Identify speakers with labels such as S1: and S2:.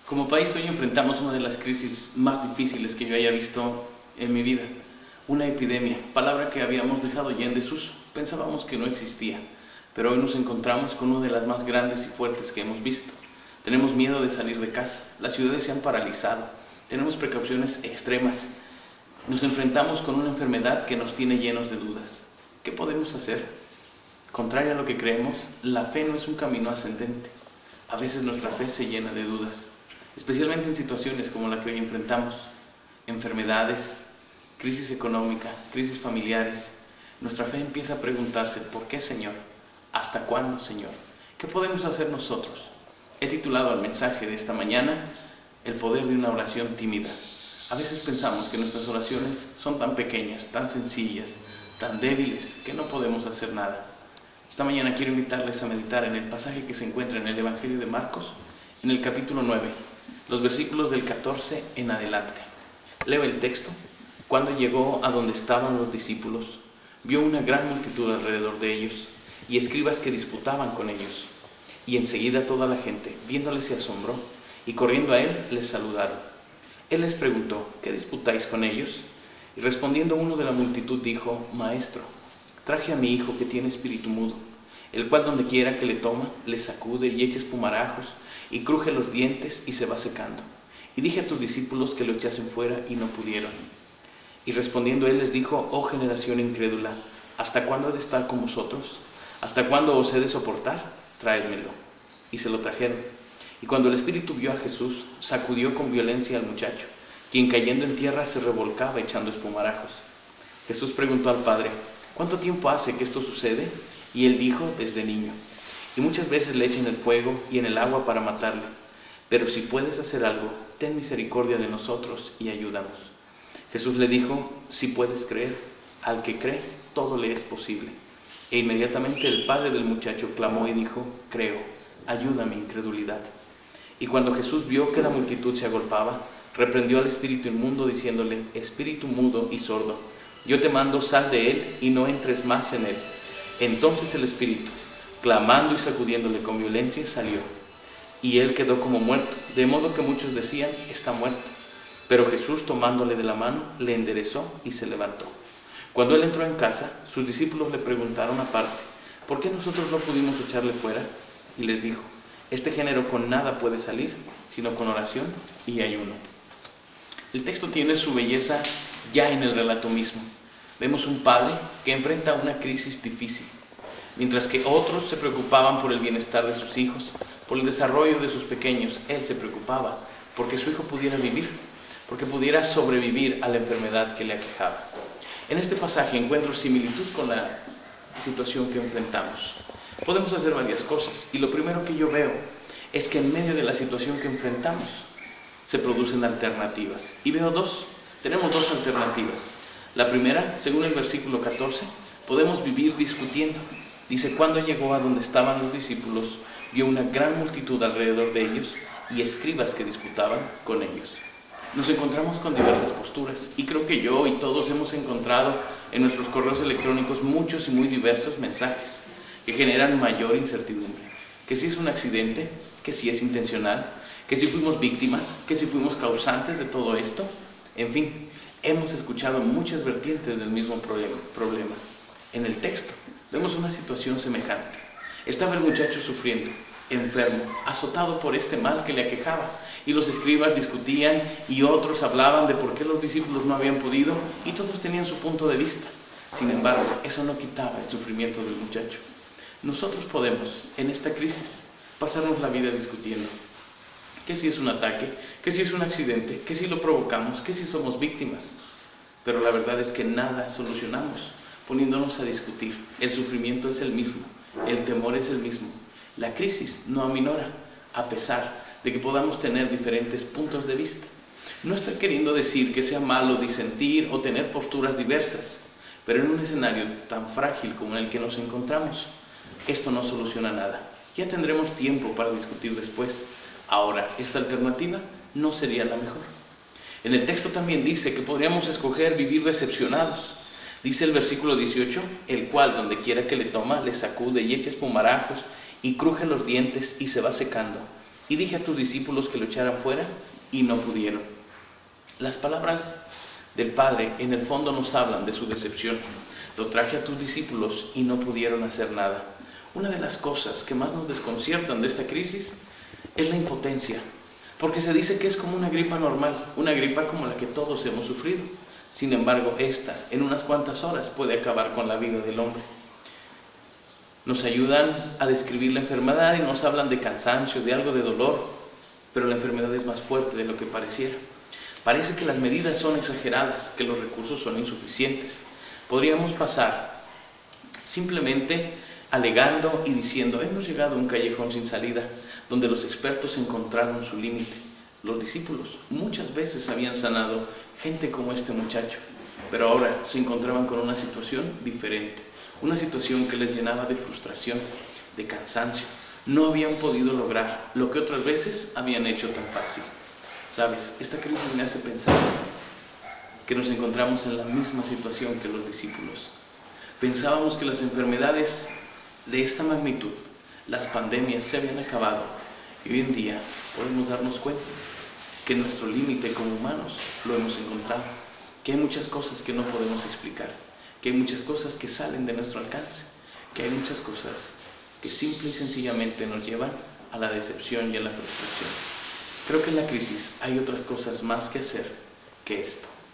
S1: Como país hoy enfrentamos una de las crisis más difíciles que yo haya visto en mi vida. Una epidemia, palabra que habíamos dejado ya en desuso. Pensábamos que no existía, pero hoy nos encontramos con una de las más grandes y fuertes que hemos visto. Tenemos miedo de salir de casa, las ciudades se han paralizado, tenemos precauciones extremas. Nos enfrentamos con una enfermedad que nos tiene llenos de dudas. ¿Qué podemos hacer? Contrario a lo que creemos, la fe no es un camino ascendente. A veces nuestra fe se llena de dudas, especialmente en situaciones como la que hoy enfrentamos. Enfermedades, crisis económica, crisis familiares. Nuestra fe empieza a preguntarse, ¿por qué, Señor? ¿Hasta cuándo, Señor? ¿Qué podemos hacer nosotros? He titulado al mensaje de esta mañana, El poder de una oración tímida. A veces pensamos que nuestras oraciones son tan pequeñas, tan sencillas, tan débiles, que no podemos hacer nada. Esta mañana quiero invitarles a meditar en el pasaje que se encuentra en el Evangelio de Marcos, en el capítulo 9, los versículos del 14 en adelante. Leo el texto. Cuando llegó a donde estaban los discípulos, vio una gran multitud alrededor de ellos y escribas que disputaban con ellos. Y enseguida toda la gente, viéndoles, se asombró y corriendo a él, les saludaron. Él les preguntó, ¿qué disputáis con ellos? Y respondiendo uno de la multitud dijo, Maestro, traje a mi hijo que tiene espíritu mudo, el cual donde quiera que le toma, le sacude y echa espumarajos y cruje los dientes y se va secando. Y dije a tus discípulos que lo echasen fuera y no pudieron. Y respondiendo él les dijo, oh generación incrédula, ¿hasta cuándo he de estar con vosotros? ¿Hasta cuándo os he de soportar? Traédmelo. Y se lo trajeron. Y cuando el espíritu vio a Jesús, sacudió con violencia al muchacho, quien cayendo en tierra se revolcaba echando espumarajos. Jesús preguntó al padre, ¿cuánto tiempo hace que esto sucede? Y él dijo, desde niño. Y muchas veces le echan el fuego y en el agua para matarle. Pero si puedes hacer algo, ten misericordia de nosotros y ayúdanos. Jesús le dijo, si puedes creer, al que cree, todo le es posible. E inmediatamente el padre del muchacho clamó y dijo, creo, ayuda mi incredulidad. Y cuando Jesús vio que la multitud se agolpaba, reprendió al espíritu inmundo diciéndole, espíritu mudo y sordo, yo te mando, sal de él y no entres más en él. Entonces el espíritu, clamando y sacudiéndole con violencia, salió. Y él quedó como muerto, de modo que muchos decían, está muerto. Pero Jesús, tomándole de la mano, le enderezó y se levantó. Cuando él entró en casa, sus discípulos le preguntaron aparte, ¿por qué nosotros no pudimos echarle fuera? Y les dijo, este género con nada puede salir, sino con oración y ayuno. El texto tiene su belleza ya en el relato mismo. Vemos un padre que enfrenta una crisis difícil, mientras que otros se preocupaban por el bienestar de sus hijos, por el desarrollo de sus pequeños. Él se preocupaba porque su hijo pudiera vivir, porque pudiera sobrevivir a la enfermedad que le aquejaba. En este pasaje encuentro similitud con la situación que enfrentamos. Podemos hacer varias cosas y lo primero que yo veo es que en medio de la situación que enfrentamos se producen alternativas. Y veo tenemos dos alternativas. La primera, según el versículo 14, podemos vivir discutiendo. Dice, cuando llegó a donde estaban los discípulos, vio una gran multitud alrededor de ellos y escribas que disputaban con ellos. Nos encontramos con diversas posturas y creo que yo y todos hemos encontrado en nuestros correos electrónicos muchos y muy diversos mensajes que generan mayor incertidumbre. Que si es un accidente, que si es intencional, que si fuimos víctimas, que si fuimos causantes de todo esto. En fin, hemos escuchado muchas vertientes del mismo problema. En el texto vemos una situación semejante. Estaba el muchacho sufriendo, enfermo, azotado por este mal que le aquejaba, y los escribas discutían y otros hablaban de por qué los discípulos no habían podido y todos tenían su punto de vista. Sin embargo, eso no quitaba el sufrimiento del muchacho. Nosotros podemos, en esta crisis, pasarnos la vida discutiendo. ¿Qué si es un ataque? ¿Qué si es un accidente? ¿Qué si lo provocamos? ¿Qué si somos víctimas? Pero la verdad es que nada solucionamos poniéndonos a discutir. El sufrimiento es el mismo, el temor es el mismo. La crisis no aminora, a pesar de que podamos tener diferentes puntos de vista. No estoy queriendo decir que sea malo disentir o tener posturas diversas, pero en un escenario tan frágil como en el que nos encontramos, esto no soluciona nada. Ya tendremos tiempo para discutir después. Ahora, esta alternativa no sería la mejor. En el texto también dice que podríamos escoger vivir decepcionados. Dice el versículo 18, el cual donde quiera que le toma, le sacude y echa espumarajos y cruje los dientes y se va secando. Y dije a tus discípulos que lo echaran fuera y no pudieron. Las palabras del Padre en el fondo nos hablan de su decepción. Lo traje a tus discípulos y no pudieron hacer nada. Una de las cosas que más nos desconciertan de esta crisis es la impotencia, porque se dice que es como una gripa normal, una gripa como la que todos hemos sufrido. Sin embargo, esta en unas cuantas horas puede acabar con la vida del hombre. Nos ayudan a describir la enfermedad y nos hablan de cansancio, de algo de dolor, pero la enfermedad es más fuerte de lo que pareciera. Parece que las medidas son exageradas, que los recursos son insuficientes. Podríamos pasar simplemente alegando y diciendo: hemos llegado a un callejón sin salida, donde los expertos encontraron su límite. Los discípulos muchas veces habían sanado gente como este muchacho, pero ahora se encontraban con una situación diferente, una situación que les llenaba de frustración, de cansancio. No habían podido lograr lo que otras veces habían hecho tan fácil. ¿Sabes? Esta crisis me hace pensar que nos encontramos en la misma situación que los discípulos. Pensábamos que las enfermedades de esta magnitud, las pandemias, se habían acabado, y hoy en día podemos darnos cuenta que nuestro límite como humanos lo hemos encontrado, que hay muchas cosas que no podemos explicar, que hay muchas cosas que salen de nuestro alcance, que hay muchas cosas que simple y sencillamente nos llevan a la decepción y a la frustración. Creo que en la crisis hay otras cosas más que hacer que esto.